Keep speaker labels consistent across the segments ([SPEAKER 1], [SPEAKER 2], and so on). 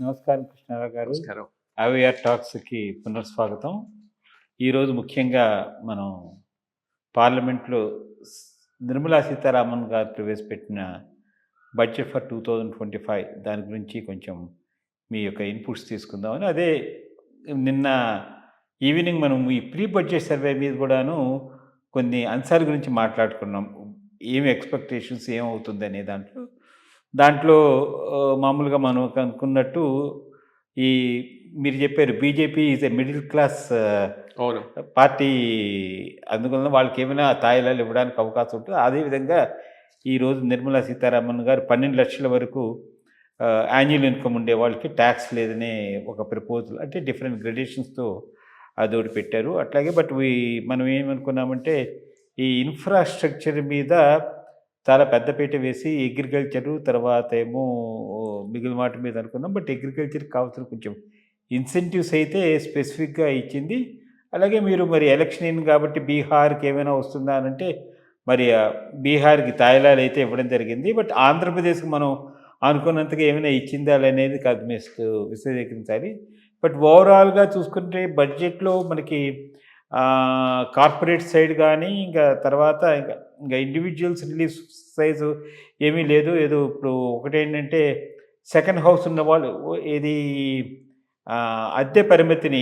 [SPEAKER 1] నమస్కారం కృష్ణారావు గారు.
[SPEAKER 2] నమస్కారం.
[SPEAKER 1] అవేఆర్ టాక్స్‌కి పునఃస్వాగతం. ఈరోజు ముఖ్యంగా మనం పార్లమెంట్‌లో స్ నిర్మలా సీతారామన్ గారు ప్రవేశపెట్టిన బడ్జెట్ ఫర్ 2025 దాని గురించి కొంచెం మీ యొక్క ఇన్పుట్స్ తీసుకుందామని. అదే నిన్న ఈవినింగ్ మనం ఈ ప్రీ బడ్జెట్ సర్వే మీద కూడాను కొన్ని అంశాల గురించి మాట్లాడుకున్నాం. ఏమి ఎక్స్‌పెక్టేషన్స్ ఏమవుతుందనే దాంట్లో మామూలుగా మనం అనుకున్నట్టు ఈ మీరు చెప్పారు BJP is a middle class
[SPEAKER 2] అవును.
[SPEAKER 1] పార్టీ. అందువలన వాళ్ళకేమైనా తాయిలాలు ఇవ్వడానికి అవకాశం ఉంటుంది. అదేవిధంగా ఈరోజు నిర్మలా సీతారామన్ గారు 12 లక్షల వరకు యాన్యువల్ ఇన్కమ్ ఉండే వాళ్ళకి ట్యాక్స్ లేదనే ఒక ప్రపోజల్, అంటే డిఫరెంట్ గ్రెడేషన్స్తో అదొకటి పెట్టారు. అట్లాగే మనం ఏమనుకున్నామంటే ఈ ఇన్ఫ్రాస్ట్రక్చర్ మీద చాలా పెద్దపీట వేసి అగ్రికల్చరు తర్వాత ఏమో మిగిలిన వాటి మీద అనుకున్నాం. బట్ అగ్రికల్చర్కి కావాల్సిన కొంచెం ఇన్సెంటివ్స్ అయితే స్పెసిఫిక్గా ఇచ్చింది. అలాగే మీరు మరి ఎలక్షన్ అయింది కాబట్టి బీహార్కి ఏమైనా వస్తుందా అని అంటే మరి బీహార్కి తాయిలాలు అయితే ఇవ్వడం జరిగింది. బట్ ఆంధ్రప్రదేశ్కి మనం అనుకున్నంతగా ఏమైనా ఇచ్చిందా అనేది కాదు విశదీకరించాలి. బట్ ఓవరాల్గా చూసుకుంటే బడ్జెట్లో మనకి కార్పొరేట్ సైడ్ కానీ ఇంకా తర్వాత ఇంకా ఇండివిజువల్స్ రిలీఫ్ సైజు ఏమీ లేదు. ఏదో ఇప్పుడు ఒకటేంటంటే సెకండ్ హౌస్ ఉన్న వాళ్ళు ఏది అద్దె పరిమితిని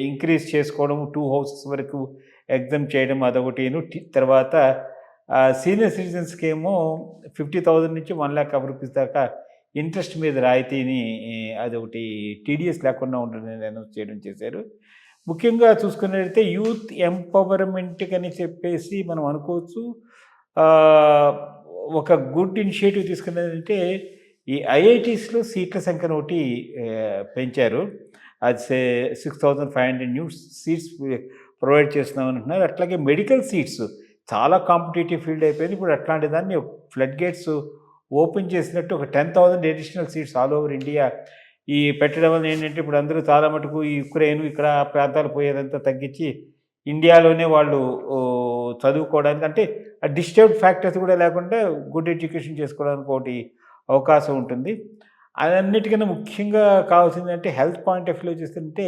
[SPEAKER 1] ఇంక్రీజ్ చేసుకోవడం, 2 హౌసెస్ వరకు ఎగ్జామ్ చేయడం అదొకటిను. తర్వాత సీనియర్ సిటిజన్స్కి ఏమో 50,000 నుంచి 1,00,000 రూపీస్ దాకా ఇంట్రెస్ట్ మీద రాయితీని అదొకటి టీడీఎస్ లేకుండా ఉంటుందని అనౌన్స్ చేయడం చేశారు. ముఖ్యంగా చూసుకున్నట్లయితే యూత్ ఎంపవర్మెంట్కి అని చెప్పేసి మనం అనుకోవచ్చు. ఒక గుడ్ ఇనిషియేటివ్ తీసుకున్నదంటే ఈ ఐఐటీస్లో సీట్ల సంఖ్యను ఒకటి పెంచారు. అది 6,500 న్యూ సీట్స్ ప్రొవైడ్ చేస్తున్నామని అంటున్నారు. అట్లాగే మెడికల్ సీట్స్ చాలా కాంపిటేటివ్ ఫీల్డ్ అయిపోయింది. ఇప్పుడు అట్లాంటి దాన్ని ఫ్లడ్ గేట్స్ ఓపెన్ చేసినట్టు ఒక 10,000 additional seats all over India ఈ పెట్టడం వల్ల ఏంటంటే ఇప్పుడు అందరూ చాలా మటుకు ఈ యుక్రెయిన్ ఇక్కడ ప్రాంతాలు పోయేదంతా తగ్గించి ఇండియాలోనే వాళ్ళు చదువుకోవడానికి, అంటే ఆ డిస్టర్బ్డ్ ఫ్యాక్టర్స్ కూడా లేకుండా గుడ్ ఎడ్యుకేషన్ చేసుకోవడానికి ఒకటి అవకాశం ఉంటుంది. అన్నిటికన్నా ముఖ్యంగా కావాల్సిందంటే హెల్త్ పాయింట్ ఆఫ్ వ్యూ చూస్తుంటే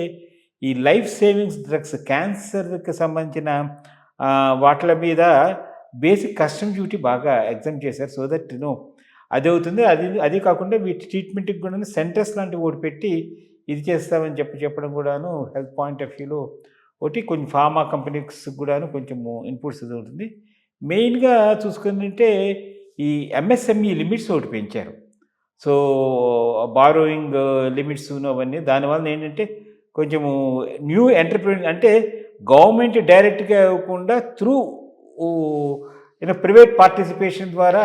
[SPEAKER 1] ఈ లైఫ్ సేవింగ్స్ డ్రగ్స్, క్యాన్సర్కి సంబంధించిన వాటిల మీద బేసిక్ కస్టమ్ డ్యూటీ బాగా ఎగ్జామ్ చేశారు. సో దట్ అది అవుతుంది. అది కాకుండా వీటి ట్రీట్మెంట్కి కూడా సెంటర్స్ లాంటివి ఒకటి పెట్టి ఇది చేస్తామని చెప్పడం కూడాను హెల్త్ పాయింట్ ఆఫ్ వ్యూలో ఒకటి. కొంచెం ఫార్మా కంపెనీస్ కూడాను కొంచెం ఇన్పుట్స్ అది ఉంటుంది. మెయిన్గా చూసుకుంటే ఈ ఎంఎస్ఎంఈ లిమిట్స్ ఒకటి పెంచారు. సో బారోయింగ్ లిమిట్స్ అవన్నీ దానివల్ల ఏంటంటే కొంచెము న్యూ ఎంటర్ప్రెన్యూర్, అంటే గవర్నమెంట్ డైరెక్ట్గా ఇవ్వకుండా త్రూ ప్రైవేట్ పార్టిసిపేషన్ ద్వారా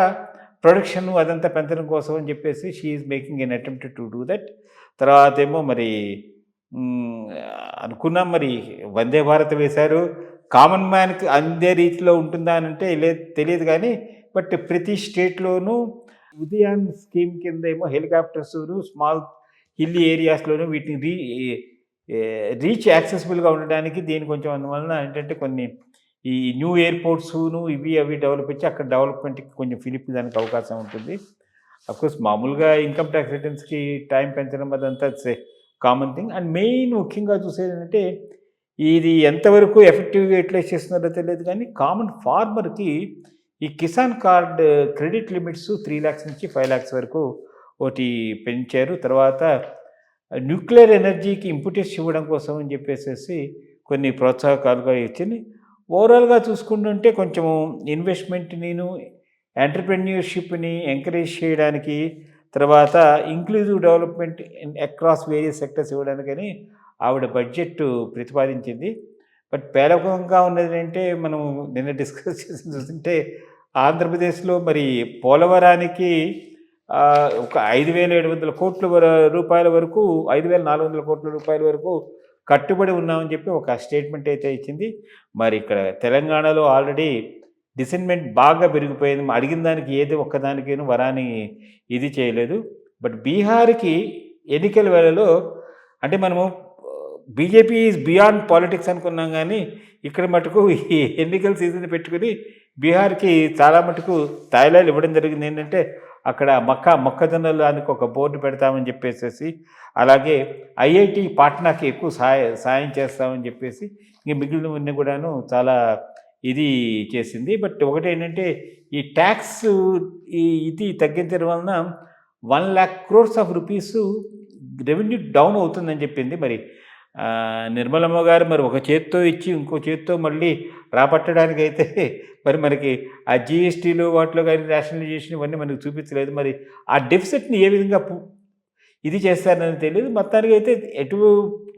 [SPEAKER 1] ప్రొడక్షన్ అదంతా పెంచడం కోసం అని చెప్పేసి she is making N attempt to do that. తర్వాత ఏమో మరి అనుకున్నాం మరి వందే భారత్ వేశారు. కామన్ మ్యాన్కి అందే రీతిలో ఉంటుందా అని అంటే తెలియదు కానీ బట్ ప్రతి స్టేట్లోనూ ఉదయాన్ స్కీమ్ కింద ఏమో హెలికాప్టర్స్ స్మాల్ హిల్లీ ఏరియాస్లోనూ వీటిని రీచ్ యాక్సెసిబుల్గా ఉండడానికి దీని కొంచెం అందువలన ఏంటంటే కొన్ని ఈ న్యూ ఎయిర్పోర్ట్స్ను అవి డెవలప్ ఇచ్చి అక్కడ డెవలప్మెంట్కి కొంచెం ఫిలిప్ దానికి అవకాశం ఉంటుంది. అఫ్కోర్స్ మామూలుగా ఇన్కమ్ ట్యాక్స్ రిటర్న్స్కి టైం పెంచడం అదంతా కామన్ థింగ్. అండ్ మెయిన్ ముఖ్యంగా చూసేది ఏంటంటే ఇది ఎంతవరకు ఎఫెక్టివ్గా యూటిలైజ్ చేస్తున్నారో తెలియదు కానీ కామన్ ఫార్మర్కి ఈ Kisan card credit limits 3 lakhs నుంచి 5 lakhs వరకు ఒకటి పెంచారు. తర్వాత న్యూక్లియర్ ఎనర్జీకి ఇంపుటెస్ ఇవ్వడం కోసం అని చెప్పేసి కొన్ని ప్రోత్సాహకాలుగా ఇచ్చింది. ఓవరాల్గా చూసుకుంటుంటే కొంచెము ఇన్వెస్ట్మెంట్ని ఎంటర్ప్రెన్యూర్షిప్ని ఎంకరేజ్ చేయడానికి, తర్వాత inclusive development across various sectors ఇవ్వడానికని ఆవిడ బడ్జెట్ ప్రతిపాదించింది. బట్ పేలవంగా ఉన్నది అంటే మనం నిన్న డిస్కస్ చేసి చూస్తుంటే ఆంధ్రప్రదేశ్లో మరి పోలవరానికి ఒక 5,700 కోట్ల రూపాయల వరకు 5,400 కోట్ల రూపాయల వరకు కట్టుబడి ఉన్నామని చెప్పి ఒక స్టేట్మెంట్ అయితే ఇచ్చింది. మరి ఇక్కడ తెలంగాణలో ఆల్రెడీ డిసెంట్మెంట్ బాగా పెరిగిపోయింది. అడిగిన దానికి ఏది ఒక్కదానికేను వరాని ఇది చేయలేదు. బట్ బీహార్కి ఎన్నికల వేళలో అంటే మనము బీజేపీ ఈజ్ బియాండ్ పాలిటిక్స్ అనుకున్నాం కానీ ఇక్కడ మటుకు ఈ ఎన్నికల సీజన్ పెట్టుకుని బీహార్కి చాలా మటుకు తాయిలాలు ఇవ్వడం జరిగింది. ఏంటంటే అక్కడ మొక్కజొన్నలు దానికి ఒక బోర్డు పెడతామని చెప్పేసి, అలాగే ఐఐటి పాట్నాకి ఎక్కువ సాయం చేస్తామని చెప్పేసి, ఇంక మిగిలినవన్నీ కూడాను చాలా ఇది చేసింది. బట్ ఒకటి ఏంటంటే ఈ ట్యాక్స్ ఇది తగ్గించడం వలన 1,00,000 crores of rupees revenue down అవుతుందని చెప్పింది. మరి నిర్మలమ్మ గారు మరి ఒక చేత్తో ఇచ్చి ఇంకో చేత్తో మళ్ళీ రాబట్టడానికి అయితే మరి మనకి ఆ జిఎస్టీలు వాటిలో కానీ రేషనలైజేషన్ ఇవన్నీ మనకి చూపించలేదు. మరి ఆ డెఫిసిట్ని ఏ విధంగా ఇది చేస్తారని తెలియదు. మొత్తానికి అయితే ఎటు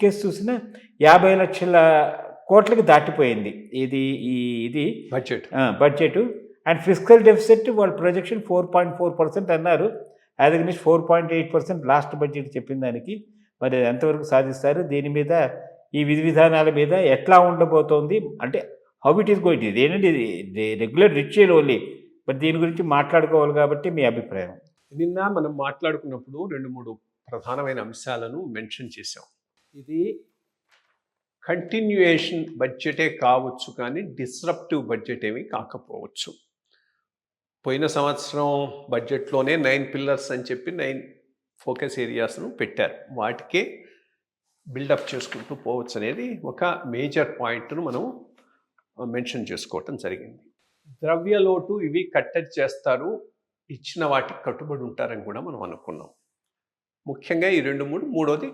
[SPEAKER 1] కేసు చూసినా 50 లక్షల కోట్లకి దాటిపోయింది ఇది బడ్జెట్. అండ్ ఫిజికల్ డెఫిసిట్ వాళ్ళ ప్రొజెక్షన్ 4.4% అన్నారు. యాజ్ అగెన్స్ట్ 4.8% లాస్ట్ బడ్జెట్ చెప్పిన దానికి. మరి ఎంతవరకు సాధిస్తారు, దీని మీద ఈ విధి విధానాల మీద ఎట్లా ఉండబోతోంది, అంటే హౌ ఇట్ ఈస్ గోయింగ్, ఇది ఏంటంటే ఇది రెగ్యులర్ రిచువల్ ఓన్లీ, మరి దీని గురించి మాట్లాడుకోవాలి కాబట్టి మీ అభిప్రాయం.
[SPEAKER 2] నిన్న మనం మాట్లాడుకున్నప్పుడు 2-3 ప్రధానమైన అంశాలను మెన్షన్ చేశాం. ఇది కంటిన్యూయేషన్ బడ్జెటే కావచ్చు కానీ డిస్రప్టివ్ బడ్జెట్ ఏమీ కాకపోవచ్చు. పోయిన సంవత్సరం బడ్జెట్లోనే 9 పిల్లర్స్ అని చెప్పి 9 ఫోకస్ ఏరియాస్ను పెట్టారు. వాటికే బిల్డప్ చేసుకుంటూ పోవచ్చు అనేది ఒక మేజర్ పాయింట్ను మనం మెన్షన్ చేసుకోవటం జరిగింది. ద్రవ్యలోటు ఇవి కట్టడి చేస్తారు, ఇచ్చిన వాటికి కట్టుబడి ఉంటారని కూడా మనం అనుకున్నాం. ముఖ్యంగా ఈ 2-3, మూడోది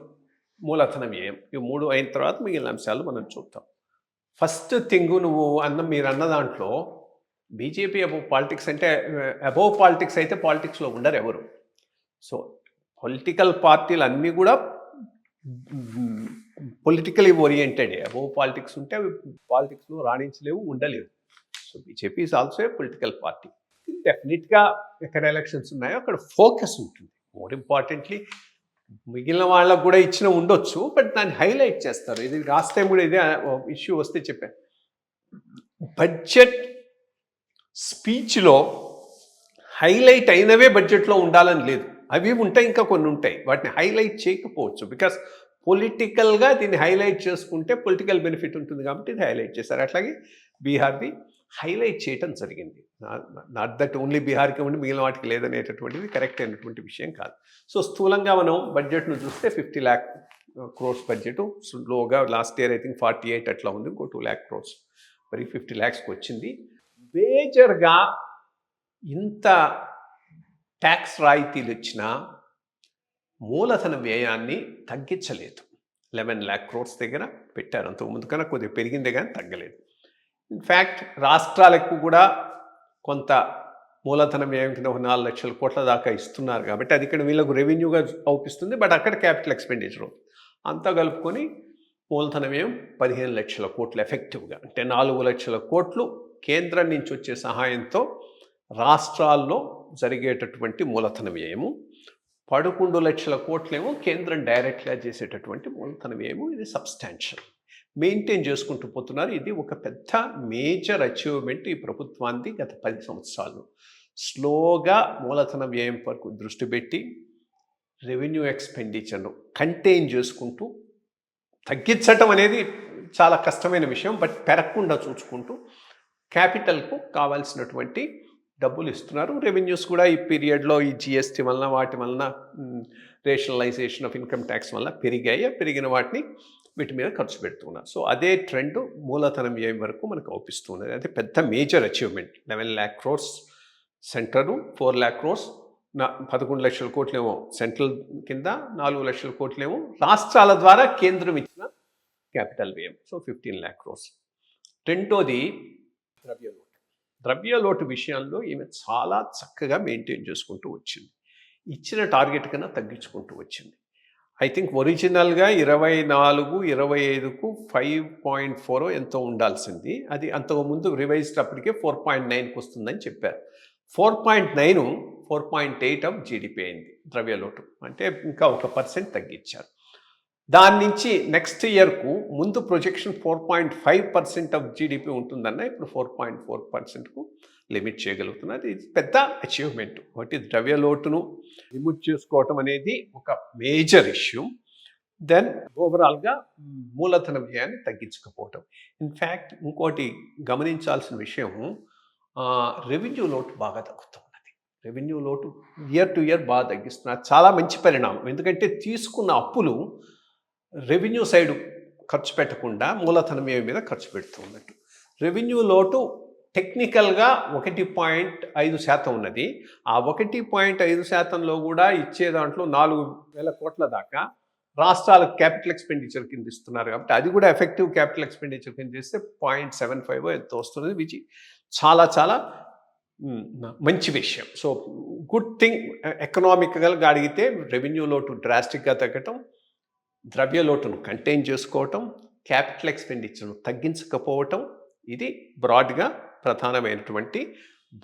[SPEAKER 2] మూలధన వ్యయం. ఈ 3 అయిన తర్వాత మిగిలిన అంశాలు మనం చూద్దాం. ఫస్ట్ థింగ్ మీరు అన్న దాంట్లో బీజేపీ అబోవ్ పాలిటిక్స్ అంటే, అబోవ్ పాలిటిక్స్ అయితే పాలిటిక్స్లో ఉండరు ఎవరు. సో పొలిటికల్ పార్టీలు అన్నీ కూడా పొలిటికలీ ఓరియంటెడ్. అబోవ్ పాలిటిక్స్ ఉంటే అవి పాలిటిక్స్లో రాణించలేవు, ఉండలేవు. So BJP is also a political party. డెఫినెట్గా ఎక్కడ ఎలక్షన్స్ ఉన్నాయో అక్కడ ఫోకస్ ఉంటుంది. మోర్ ఇంపార్టెంట్లీ మిగిలిన వాళ్ళకు కూడా ఇచ్చిన ఉండొచ్చు, బట్ దాన్ని హైలైట్ చేస్తారు. ఇది లాస్ట్ టైం కూడా ఇదే ఇష్యూ వస్తే చెప్పాను. బడ్జెట్ స్పీచ్లో హైలైట్ అయినవే బడ్జెట్లో ఉండాలని లేదు. అవి ఉంటాయి, ఇంకా కొన్ని ఉంటాయి, వాటిని హైలైట్ చేయకపోవచ్చు. బికాస్ పొలిటికల్గా దీన్ని హైలైట్ చేసుకుంటే పొలిటికల్ బెనిఫిట్ ఉంటుంది కాబట్టి ఇది హైలైట్ చేశారు. అట్లాగే బీహార్ది హైలైట్ చేయటం జరిగింది. నాట్ దట్ ఓన్లీ బీహార్కి ఉండి మిగిలిన వాటికి లేదనేటటువంటిది కరెక్ట్ అయినటువంటి విషయం కాదు. సో స్థూలంగా మనం బడ్జెట్ను చూస్తే 50 lakh crores బడ్జెట్ స్లోగా లాస్ట్ ఇయర్ ఐ థింక్ 48 అట్లా ఉంది, ఇంకో 2 lakh crores మరి 50 lakhsకి వచ్చింది. మేజర్గా ఇంత ట్యాక్స్ రాయితీలు ఇచ్చినా మూలధన వ్యయాన్ని తగ్గించలేదు. 11 lakh crores దగ్గర పెట్టారు. అంతకుముందు కన్నా కొద్దిగా పెరిగిందే కానీ తగ్గలేదు. ఇన్ఫ్యాక్ట్ రాష్ట్రాలకు కూడా కొంత మూలధన వ్యయం కింద 4 లక్షల కోట్ల దాకా ఇస్తున్నారు కాబట్టి అది ఇక్కడ వీళ్ళకు రెవెన్యూగా అవుపిస్తుంది, బట్ అక్కడ క్యాపిటల్ ఎక్స్పెండిచర్ అంతా కలుపుకొని మూలధన వ్యయం 15 లక్షల కోట్లు ఎఫెక్టివ్గా. అంటే 4 లక్షల కోట్లు కేంద్రం నుంచి వచ్చే సహాయంతో రాష్ట్రాల్లో జరిగేటటువంటి మూలధన వ్యయము, 11 లక్షల కోట్లేమో కేంద్రం డైరెక్ట్గా చేసేటటువంటి మూలధన వ్యయము. ఇది సబ్స్టాన్షియల్ మెయింటైన్ చేసుకుంటూ పోతున్నారు. ఇది ఒక పెద్ద మేజర్ అచీవ్మెంట్ ఈ ప్రభుత్వానికి గత 10 సంవత్సరాలు. స్లోగా మూలధన వ్యయం వరకు దృష్టి పెట్టి రెవెన్యూ ఎక్స్పెండిచర్ను కంటైన్ చేసుకుంటూ, తగ్గించటం అనేది చాలా కష్టమైన విషయం, బట్ పెరగకుండా చూసుకుంటూ క్యాపిటల్కు కావాల్సినటువంటి డబ్బులు ఇస్తున్నారు. రెవెన్యూస్ కూడా ఈ పీరియడ్లో ఈ జిఎస్టీ వలన వాటి వలన రేషనలైజేషన్ ఆఫ్ ఇన్కమ్ ట్యాక్స్ వల్ల పెరిగాయి. పెరిగిన వాటిని వీటి మీద ఖర్చు పెడుతున్నారు. సో అదే ట్రెండ్ మూలధన వ్యయం వరకు మనకు అవుపిస్తున్నది. అదే పెద్ద major achievement. 11 lakh crores centre, 4 lakh crores 11 లక్షల కోట్లేమో సెంట్రల్ కింద, 4 లక్షల కోట్లేమో రాష్ట్రాల ద్వారా కేంద్రం ఇచ్చిన క్యాపిటల్ వ్యయం. So 15 lakh crores. రెండోది ద్రవ్యలోటు విషయంలో ఈమె చాలా చక్కగా మెయింటైన్ చేసుకుంటూ వచ్చింది. ఇచ్చిన టార్గెట్ కన్నా తగ్గించుకుంటూ వచ్చింది. ఐ థింక్ ఒరిజినల్గా 24-25కు 5.4 ఎంతో ఉండాల్సింది. అది అంతకుముందు రివైజ్డ్ అప్పటికే 4.9కి వస్తుందని చెప్పారు. 4.9 4.8 ఆఫ్ జీడిపి అయింది ద్రవ్యలోటు. అంటే ఇంకా 1% తగ్గించారు. దాని నుంచి నెక్స్ట్ ఇయర్కు ముందు ప్రొజెక్షన్ 4.5% ఆఫ్ జీడిపి ఉంటుందన్న, ఇప్పుడు 4.4%కు లిమిట్ చేయగలుగుతున్నది. ఇది పెద్ద అచీవ్మెంట్. ఒకటి ద్రవ్యలోటును లిమిట్ చేసుకోవటం అనేది ఒక మేజర్ ఇష్యూ. దెన్ ఓవరాల్గా మూలధన వ్యయాన్ని తగ్గించకపోవటం. ఇన్ఫ్యాక్ట్ ఇంకోటి గమనించాల్సిన విషయం, రెవెన్యూ లోటు బాగా తగ్గుతున్నది. రెవెన్యూ లోటు ఇయర్ టు ఇయర్ బాగా తగ్గిస్తున్నారు. చాలా మంచి పరిణామం. ఎందుకంటే తీసుకున్న అప్పులు రెవెన్యూ సైడ్ ఖర్చు పెట్టకుండా మూలధన వ్యయం మీద ఖర్చు పెడుతూ ఉన్నట్టు. రెవెన్యూ లోటు టెక్నికల్గా 1.5% ఉన్నది. ఆ 1.5%లో కూడా ఇచ్చే దాంట్లో 4,000 కోట్ల దాకా రాష్ట్రాలకు క్యాపిటల్ ఎక్స్పెండిచర్ కింద ఇస్తున్నారు. కాబట్టి అది కూడా ఎఫెక్టివ్ క్యాపిటల్ ఎక్స్పెండిచర్ కింద చేస్తే 0.75 ఎంతో వస్తున్నది, విచ్ చాలా చాలా మంచి విషయం. So good thing. ఎకనామికల్గా అడిగితే రెవెన్యూ లోటు డ్రాస్టిక్గా తగ్గటం, ద్రవ్య లోటును కంటైన్ చేసుకోవటం, క్యాపిటల్ ఎక్స్పెండిచర్ను తగ్గించకపోవటం, ఇది బ్రాడ్గా ప్రధానమైనటువంటి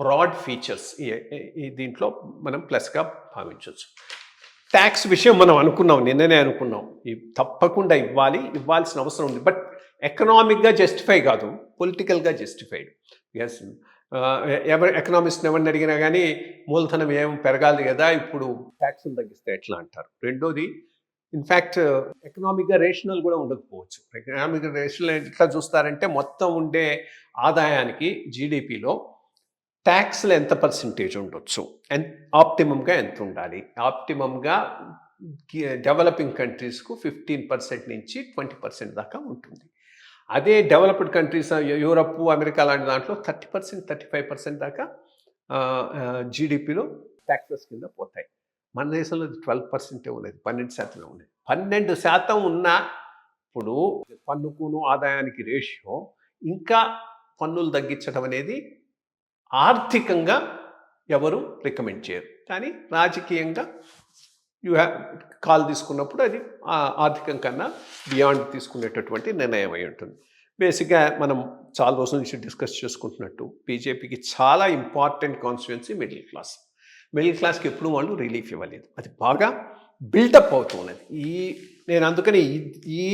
[SPEAKER 2] బ్రాడ్ ఫీచర్స్. ఈ దీంట్లో మనం ప్లస్గా భావించవచ్చు. ట్యాక్స్ విషయం మనం అనుకున్నాం, నిన్ననే అనుకున్నాం, తప్పకుండా ఇవ్వాల్సిన అవసరం ఉంది. బట్ ఎకనామిక్గా జస్టిఫై కాదు, పొలిటికల్గా జస్టిఫైడ్. ఎస్, ఎకనామిస్ట్ని ఎవరిని అడిగినా కానీ మూలధనం ఏం పెరగాలి కదా, ఇప్పుడు ట్యాక్స్ను తగ్గిస్తే ఎట్లా అంటారు. రెండోది, ఇన్ఫ్యాక్ట్ ఎకనామిక్గా రేషనల్ కూడా ఉండకపోవచ్చు. ఎకనామిక్ రేషనల్ ఎట్లా చూస్తారంటే మొత్తం ఉండే ఆదాయానికి జీడిపిలో ట్యాక్స్లు ఎంత పర్సంటేజ్ ఉండొచ్చు, ఆప్టిమమ్గా ఎంత ఉండాలి. ఆప్టిమమ్గా డెవలపింగ్ కంట్రీస్కు 15% నుంచి 20% దాకా ఉంటుంది. అదే డెవలప్డ్ కంట్రీస్, యూరప్, అమెరికా లాంటి దాంట్లో 30%, 35% దాకా జీడిపిలో ట్యాక్సెస్ కింద పోతాయి. మన దేశంలో 12% ఉన్నది, 12% ఉన్నది. 12% ఉన్న ఇప్పుడు పన్నుకును ఆదాయానికి రేషియో, ఇంకా పన్నులు తగ్గించడం అనేది ఆర్థికంగా ఎవరు రికమెండ్ చేయరు. కానీ రాజకీయంగా కాల్ తీసుకున్నప్పుడు అది ఆర్థికం కన్నా బియాండ్ తీసుకునేటటువంటి నిర్ణయం అయి ఉంటుంది. బేసిక్గా మనం చాలా రోజుల నుంచి డిస్కస్ చేసుకుంటున్నట్టు బీజేపీకి చాలా important constituency middle class. Middle క్లాస్కి ఎప్పుడు వాళ్ళు రిలీఫ్ ఇవ్వలేదు. అది బాగా బిల్డప్ అవుతున్నది. నేను అందుకని ఈ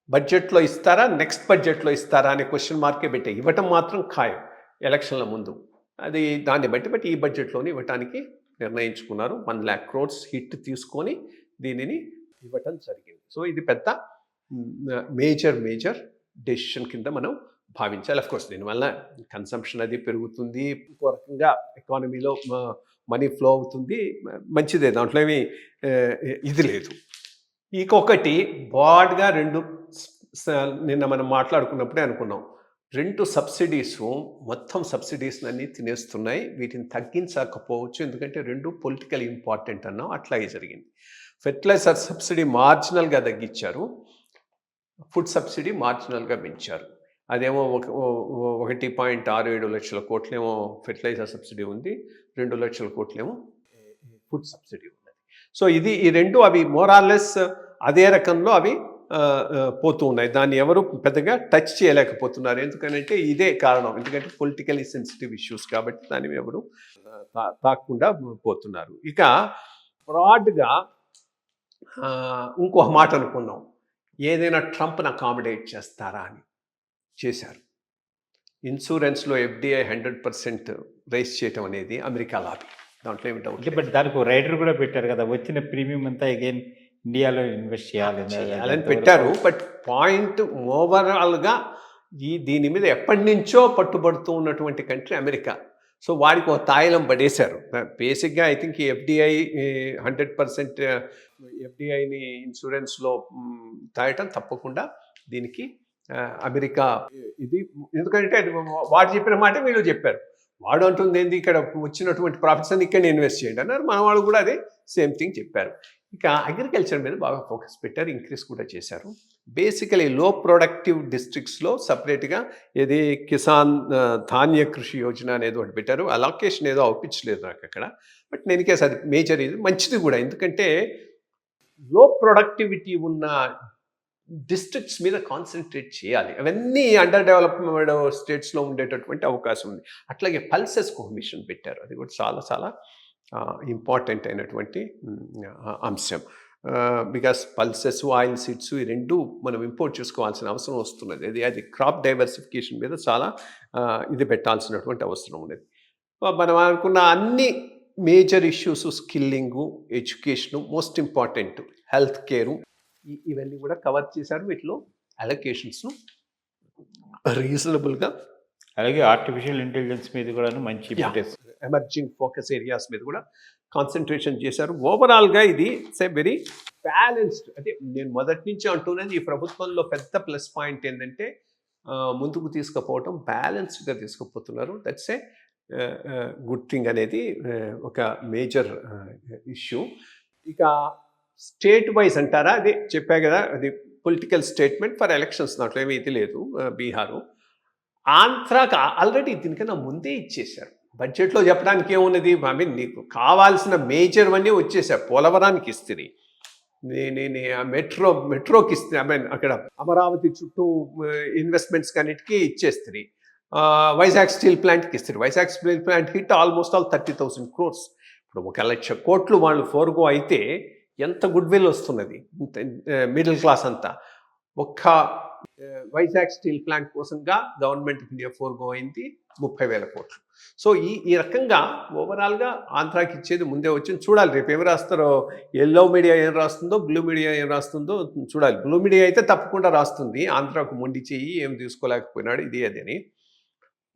[SPEAKER 2] బడ్జెట్లో ఇస్తారా, నెక్స్ట్ బడ్జెట్లో ఇస్తారా అనే క్వశ్చన్ మార్కే పెట్టే. ఇవ్వటం మాత్రం ఖాయం ఎలక్షన్ల ముందు. అది దాన్ని బట్టి ఈ బడ్జెట్లోని ఇవ్వటానికి నిర్ణయించుకున్నారు. 1,00,000 crores హిట్ తీసుకొని దీనిని ఇవ్వటం జరిగింది. సో ఇది పెద్ద మేజర్ డెసిషన్ కింద మనం భావించాలి. అఫ్కోర్స్ దీనివల్ల కన్సంప్షన్ అది పెరుగుతుంది, ఇంకో రకంగా ఎకానమీలో మనీ ఫ్లో అవుతుంది, మంచిదే, దాంట్లో ఏమీ ఇది లేదు. ఇంకొకటి బ్రాడ్గా నిన్న మనం మాట్లాడుకున్నప్పుడే అనుకున్నాం, 2 సబ్సిడీస్ మొత్తం సబ్సిడీస్ అన్నీ తినేస్తున్నాయి. వీటిని తగ్గించకపోవచ్చు, ఎందుకంటే 2 పొలిటికల్ ఇంపార్టెంట్ అన్నాం. అట్లాగే జరిగింది. ఫెర్టిలైజర్ సబ్సిడీ మార్జినల్గా తగ్గించారు, ఫుడ్ సబ్సిడీ మార్జినల్గా పెంచారు. అదేమో 1.67 లక్షల కోట్లేమో ఫెర్టిలైజర్ సబ్సిడీ ఉంది, 2 లక్షల కోట్లేమో ఫుడ్ సబ్సిడీ ఉన్నది. సో ఈ రెండు అవి మోరాల్లెస్ అదే రకంలో అవి పోతూ ఉన్నాయి. దాన్ని ఎవరు పెద్దగా టచ్ చేయలేకపోతున్నారు. ఎందుకంటే ఇదే కారణం, ఎందుకంటే పొలిటికలీ సెన్సిటివ్ ఇష్యూస్ కాబట్టి దాన్ని ఎవరు తాకుండా పోతున్నారు. ఇక బ్రాడ్గా ఇంకో మాట అనుకున్నాం, ఏదైనా ట్రంప్ని అకామిడేట్ చేస్తారా అని. చేశారు. ఇన్సూరెన్స్లో FDI 100% రైజ్ చేయటం అనేది అమెరికా లాబీ, దాంట్లో ఏమి డౌట్.
[SPEAKER 1] బట్ దానికి రైడర్ కూడా పెట్టారు కదా, వచ్చిన ప్రీమియం అంతా అగైన్ ఇండియాలో ఇన్వెస్ట్ చేయాలని
[SPEAKER 2] పెట్టారు. బట్ పాయింట్ ఓవరాల్గా దీని మీద ఎప్పటి నుంచో పట్టుబడుతూ ఉన్నటువంటి కంట్రీ అమెరికా. సో వాడికి ఒక తాయిలం పడేశారు. బేసిక్గా ఐ థింక్ ఈ FDI 100% FDIని ఇన్సూరెన్స్లో తాయటం తప్పకుండా దీనికి అమెరికా ఇది. ఎందుకంటే అది వాడు చెప్పిన మాట వీళ్ళు చెప్పారు. వాడు అంటుంది ఏంది, ఇక్కడ వచ్చినటువంటి ప్రాఫిట్స్ అన్ని ఇక్కడ ఇన్వెస్ట్ చేయండి అన్నారు. మన వాళ్ళు కూడా అదే సేమ్ థింగ్ చెప్పారు. ఇక అగ్రికల్చర్ మీద బాగా ఫోకస్ పెట్టారు, ఇంక్రీస్ కూడా చేశారు. బేసికలీ లో ప్రొడక్టివ్ డిస్ట్రిక్ట్స్లో సపరేట్గా ఏది కిసాన్ ధాన్య కృషి యోజన అనేది ఒకటి పెట్టారు. అలొకేషన్ ఏదో అవుపించలేదు నాకు అక్కడ. బట్ నేను కేసు అది మేజర్, ఇది మంచిది కూడా. ఎందుకంటే లో ప్రొడక్టివిటీ ఉన్న డిస్ట్రిక్ట్స్ మీద కాన్సన్ట్రేట్ చేయాలి. అవన్నీ అండర్ డెవలప్మెంట్ స్టేట్స్లో ఉండేటటువంటి అవకాశం ఉంది. అట్లాగే పల్సెస్ కమిషన్ పెట్టారు, అది కూడా చాలా చాలా ఇంపార్టెంట్ అయినటువంటి అంశం. బికాస్ పల్సెస్, ఆయిల్ సీడ్స్ ఈ రెండు మనం ఇంపోర్ట్ చేసుకోవాల్సిన అవసరం వస్తున్నది. అది క్రాప్ డైవర్సిఫికేషన్ మీద చాలా ఇది పెట్టాల్సినటువంటి అవసరం ఉన్నది. మనం అనుకున్న అన్ని major issues, skilling, education, most important health care, ఇవన్నీ కూడా కవర్ చేశారు. వీటిలో అలొకేషన్స్ను రీజనబుల్గా,
[SPEAKER 1] అలాగే ఆర్టిఫిషియల్ ఇంటెలిజెన్స్ మీద కూడాను మంచి ఇంపార్టెన్స్.
[SPEAKER 2] ఎమర్జింగ్ ఫోకస్ ఏరియాస్ మీద కూడా కాన్సన్ట్రేషన్ చేశారు. ఓవరాల్గా ఇది ఇట్స్ ఏ వెరీ బ్యాలెన్స్డ్. అంటే నేను మొదటి నుంచి అంటున్నది ఈ ప్రభుత్వంలో పెద్ద ప్లస్ పాయింట్ ఏంటంటే ముందుకు తీసుకుపోవటం, బ్యాలెన్స్డ్గా తీసుకుపోతున్నారు. దట్స్ ఏ గుడ్ థింగ్ అనేది ఒక మేజర్ ఇష్యూ. ఇక స్టేట్ వైజ్ అంటారా, అదే చెప్పా కదా, అది పొలిటికల్ స్టేట్మెంట్ ఫర్ ఎలక్షన్స్, దాంట్లో ఏమీ ఇది లేదు. బీహారు, ఆంధ్రాకి ఆల్రెడీ దీనికన్నా ముందే ఇచ్చేశారు. బడ్జెట్లో చెప్పడానికి ఏమున్నది, ఐ మీన్ నీకు కావాల్సిన మేజర్ అన్నీ వచ్చేసారు. పోలవరానికి ఇస్తుంది, మెట్రోకి ఇస్తుంది, ఐ మీన్ అక్కడ అమరావతి చుట్టూ ఇన్వెస్ట్మెంట్స్ అన్నిటికీ ఇచ్చేస్తుంది. వైజాగ్ స్టీల్ ప్లాంట్కి ఇస్తారు. Vizag steel plant hit almost 30,000 crores. ఇప్పుడు 1,00,000 కోట్లు వాళ్ళు ఫోర్గో అయితే ఎంత గుడ్ విల్ వస్తున్నది మిడిల్ క్లాస్ అంతా. ఒక్క వైజాగ్ స్టీల్ ప్లాంట్ కోసంగా గవర్నమెంట్ ఆఫ్ ఇండియా ఫోర్గో అయింది 30,000 కోట్లు. సో ఈ రకంగా ఓవరాల్గా ఆంధ్రాకి ఇచ్చేది ముందే వచ్చింది. చూడాలి రేపు ఏమి రాస్తారో, ఎల్లో మీడియా ఏం రాస్తుందో, బ్లూ మీడియా ఏం రాస్తుందో చూడాలి. బ్లూ మీడియా అయితే తప్పకుండా రాస్తుంది ఆంధ్రాకు మొండి చెయ్యి ఏం తీసుకోలేకపోయినాడు ఇది అది అని.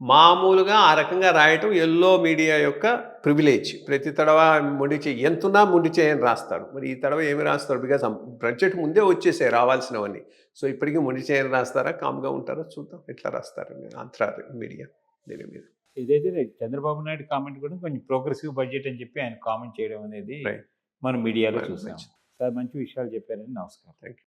[SPEAKER 2] మామూలుగా ఆ రకంగా రాయటం ఎల్లో మీడియా యొక్క ప్రివిలేజ్. ప్రతి తడవ మొండి చెయ్యి ఎంతున్నా మొండి చేయని రాస్తాడు. మరి ఈ తడవ ఏమి రాస్తారు, బికాజ్ బడ్జెట్ ముందే వచ్చేసాయి రావాల్సినవన్నీ. సో ఇప్పటికీ మొండి చేయని రాస్తారా, కామ్గా ఉంటారా, చూద్దాం ఎట్లా రాస్తారు ఆంధ్ర మీడియా దీని మీద.
[SPEAKER 1] ఇదైతే చంద్రబాబు నాయుడు కామెంట్ కూడా కొంచెం ప్రోగ్రెసివ్ బడ్జెట్ అని చెప్పి ఆయన కామెంట్ చేయడం అనేది మనం మీడియాలో చూసాం. సార్ మంచి విషయాలు చెప్పారని నమస్కారం.
[SPEAKER 2] Thank you.